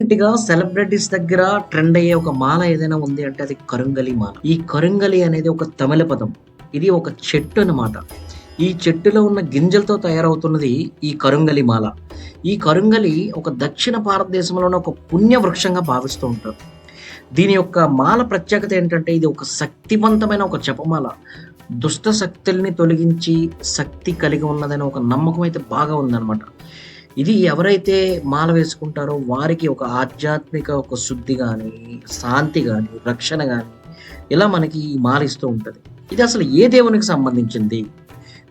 రీసెంట్‌గా సెలబ్రిటీస్ దగ్గర ట్రెండ్ అయ్యే ఒక మాల ఏదైనా ఉంది అంటే అది కరుంగలి మాల. ఈ కరుంగలి అనేది ఒక తమిళ పదం. ఇది ఒక చెట్టు అన్నమాట. ఈ చెట్టులో ఉన్న గింజలతో తయారవుతున్నది ఈ కరుంగలి మాల. ఈ కరుంగలి ఒక దక్షిణ భారతదేశంలోని ఒక పుణ్య వృక్షంగా భావిస్తూ ఉంటారు. దీని యొక్క మాల ప్రత్యేకత ఏంటంటే ఇది ఒక శక్తివంతమైన ఒక జపమాల. దుష్ట శక్తుల్ని తొలగించి శక్తి కలిగి ఉన్నదని ఒక నమ్మకం అయితే బాగా ఉందన్నమాట. ఇది ఎవరైతే మాల వేసుకుంటారో వారికి ఒక ఆధ్యాత్మిక ఒక శుద్ధి గాని, శాంతి గాని, రక్షణ గాని ఇలా మనకి ఈ మాల ఇస్తూ ఉంటది. ఇది అసలు ఏ దేవునికి సంబంధించింది?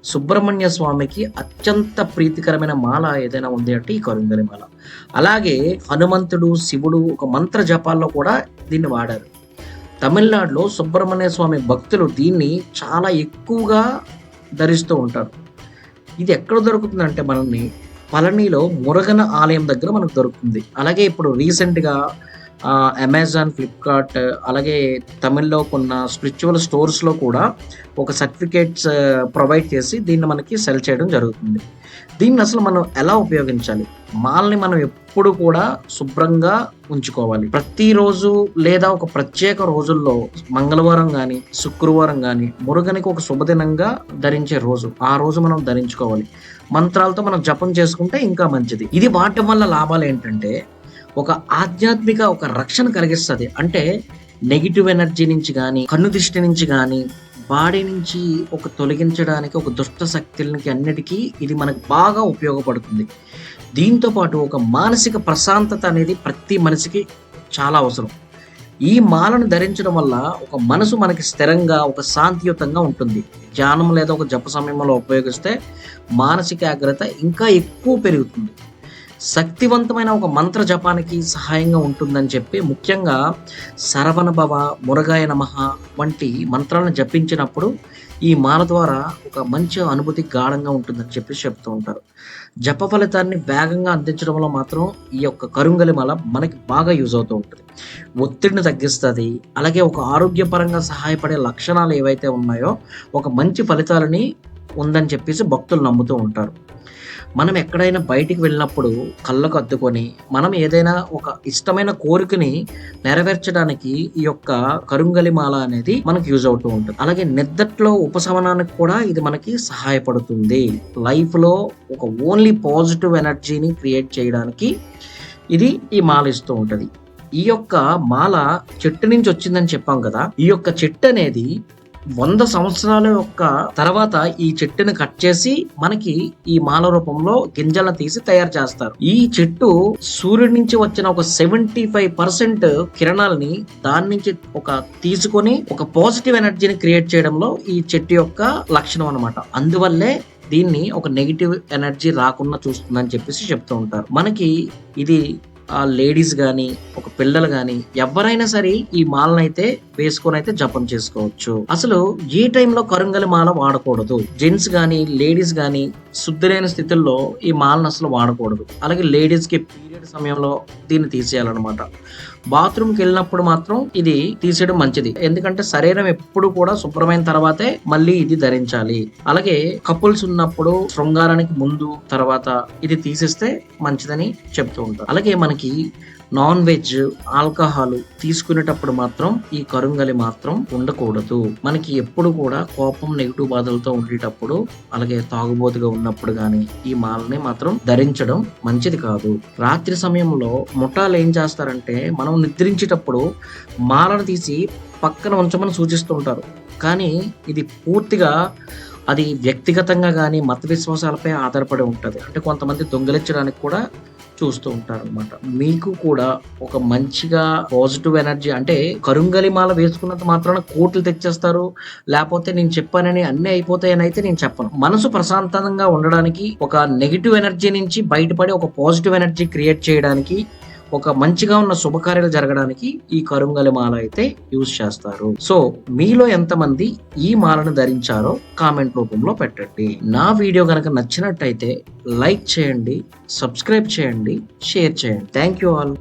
సుబ్రహ్మణ్య స్వామికి అత్యంత ప్రీతికరమైన మాల ఏదైనా ఉంది అంటే ఈ కరుంగలి మాల. అలాగే హనుమంతుడు, శివుడు ఒక మంత్ర జపాల్లో కూడా దీన్ని వాడారు. తమిళనాడులో సుబ్రహ్మణ్య స్వామి భక్తులు దీన్ని చాలా ఎక్కువగా ధరిస్తూ ఉంటారు. ఇది ఎక్కడ దొరుకుతుందంటే మనల్ని పళనిలో మురగన ఆలయం దగ్గర మనకు దొరుకుతుంది. అలాగే ఇప్పుడు రీసెంట్‌గా అమెజాన్, ఫ్లిప్‌కార్ట్ అలాగే తమిళ్‌లో కొన్న స్పిరిచ్యువల్ స్టోర్స్‌లో కూడా ఒక సర్టిఫికేట్స్ ప్రొవైడ్ చేసి దీన్ని మనకి సెల్ చేయడం జరుగుతుంది. దీన్ని అసలు మనం ఎలా ఉపయోగించాలి? మాలని మనం ఎప్పుడు కూడా శుభ్రంగా ఉంచుకోవాలి. ప్రతిరోజు లేదా ఒక ప్రత్యేక రోజుల్లో మంగళవారం గాని, శుక్రవారం గాని మురుగనికి ఒక శుభదినంగా ధరించే రోజు. ఆ రోజు మనం ధరించుకోవాలి. మంత్రాలతో మనం జపం చేసుకుంటే ఇంకా మంచిది. ఇది వాడటం వల్ల లాభాలేంటంటే ఒక ఆధ్యాత్మిక ఒక రక్షణ కలిగిస్తది. అంటే నెగెటివ్ ఎనర్జీ నుంచి గాని, కన్ను దిష్టి నుంచి గాని, బాడీ నుంచి ఒక తొలగించడానికి ఒక దుష్ట శక్తులకి అన్నిటికీ ఇది మనకు బాగా ఉపయోగపడుతుంది. దీంతో పాటు ఒక మానసిక ప్రశాంతత అనేది ప్రతి మనిషికి చాలా అవసరం. ఈ మాలను ధరించడం వల్ల ఒక మనసు మనకి స్థిరంగా, ఒక శాంతియుతంగా ఉంటుంది. ధ్యానం లేదా ఒక జప సమయంలో ఉపయోగిస్తే మానసిక ఏకాగ్రత ఇంకా ఎక్కువ పెరుగుతుంది. శక్తివంతమైన ఒక మంత్ర జపానికి సహాయంగా ఉంటుందని చెప్పి ముఖ్యంగా శరవణ భవ, మురగాయ నమః వంటి మంత్రాలను జపించినప్పుడు ఈ మాల ద్వారా ఒక మంచి అనుభూతి గాఢంగా ఉంటుందని చెప్పేసి చెప్తూ ఉంటారు. జప ఫలితాన్ని వేగంగా అందించడంలో మాత్రం ఈ యొక్క కరుంగలి మాల మనకి బాగా యూజ్ అవుతూ ఉంటుంది. ఒత్తిడిని తగ్గిస్తది. అలాగే ఒక ఆరోగ్యపరంగా సహాయపడే లక్షణాలు ఏవైతే ఉన్నాయో ఒక మంచి ఫలితాలని ఉందని చెప్పేసి భక్తులు నమ్ముతూ ఉంటారు. మనం ఎక్కడైనా బయటికి వెళ్ళినప్పుడు కళ్ళకు అద్దుకొని మనం ఏదైనా ఒక ఇష్టమైన కోరికని నెరవేర్చడానికి ఈ యొక్క కరుంగలి మాల అనేది మనకి యూజ్ అవుతూ ఉంటుంది. అలాగే నిద్దట్లో ఉపశమనానికి కూడా ఇది మనకి సహాయపడుతుంది. లైఫ్‌లో ఒక ఓన్లీ పాజిటివ్ ఎనర్జీని క్రియేట్ చేయడానికి ఇది ఈ మాల ఇస్తూ ఉంటది. ఈ యొక్క మాల చెట్టు నుంచి వచ్చిందని చెప్పాం కదా! ఈ యొక్క చెట్టు అనేది 100 సంవత్సరాల యొక్క తర్వాత ఈ చెట్టుని కట్ చేసి మనకి ఈ మాల రూపంలో గింజలను తీసి తయారు చేస్తారు. ఈ చెట్టు సూర్యుడి నుంచి వచ్చిన ఒక 75% కిరణాలని దాని నుంచి ఒక తీసుకొని ఒక పాజిటివ్ ఎనర్జీని క్రియేట్ చేయడంలో ఈ చెట్టు యొక్క లక్షణం అన్నమాట. అందువల్లే దీన్ని ఒక నెగెటివ్ ఎనర్జీ రాకుండా చూస్తుందని చెప్పేసి చెప్తూ ఉంటారు. మనకి ఇది లేడీస్ గాని, ఒక పిల్లలు గాని ఎవరైనా సరే ఈ మాలనైతే వేసుకొనైతే జపం చేసుకోవచ్చు. అసలు ఏ టైంలో కరుంగలి మాల వాడకూడదు? జెంట్స్ గాని, లేడీస్ గాని శుద్ధి లేని స్థితుల్లో ఈ మాలను అసలు వాడకూడదు. అలాగే లేడీస్ కి పీరియడ్ సమయంలో దీన్ని తీసేయాలన్నమాట. బాత్రూమ్‌కి వెళ్ళినప్పుడు మాత్రం ఇది తీసేయడం మంచిది. ఎందుకంటే శరీరం ఎప్పుడు కూడా శుభ్రమైన తర్వాతే మళ్ళీ ఇది ధరించాలి. అలాగే కపుల్స్ ఉన్నప్పుడు శృంగారానికి ముందు, తర్వాత ఇది తీసేస్తే మంచిదని చెప్తూ ఉంటారు. అలాగే మనకి నాన్ వెజ్, ఆల్కహాల్ తీసుకునేటప్పుడు మాత్రం ఈ కరుంగలి మాత్రం ఉండకూడదు. మనకి ఎప్పుడు కూడా కోపం, నెగెటివ్ బాధలతో ఉండేటప్పుడు అలాగే తాగుబోతుగా ఉన్నప్పుడు గాని ఈ మాలని మాత్రం ధరించడం మంచిది కాదు. రాత్రి సమయంలో ముఠాలు ఏం చేస్తారంటే మనం నిద్రించేటప్పుడు మాలను తీసి పక్కన ఉంచమని సూచిస్తూ ఉంటారు. కానీ ఇది పూర్తిగా అది వ్యక్తిగతంగా గాని, మత విశ్వాసాలపై ఆధారపడి ఉంటది. అంటే కొంతమంది దొంగిలించడానికి కూడా చూస్తూ ఉంటారనమాట. మీకు కూడా ఒక మంచిగా పాజిటివ్ ఎనర్జీ అంటే కరుంగలి మాల వేసుకున్నంత మాత్రాన కోట్లు తెచ్చేస్తారు. లేపోతే నేను చెప్పానని అన్నీ అయిపోతాయని అయితే నేను చెప్పను. మనసు ప్రశాంతంగా ఉండడానికి, ఒక నెగెటివ్ ఎనర్జీ నుంచి బయటపడి ఒక పాజిటివ్ ఎనర్జీ క్రియేట్ చేయడానికి, ఒక మంచిగా ఉన్న శుభకార్యాలు జరగడానికి ఈ కరుంగలి మాల అయితే యూజ్ చేస్తారు. సో మీలో ఎంతమంది ఈ మాలను ధరించారో కామెంట్ రూపంలో పెట్టండి. నా వీడియో గనక నచ్చినట్టయితే లైక్ చేయండి, సబ్స్క్రైబ్ చేయండి, షేర్ చేయండి. Thank you all.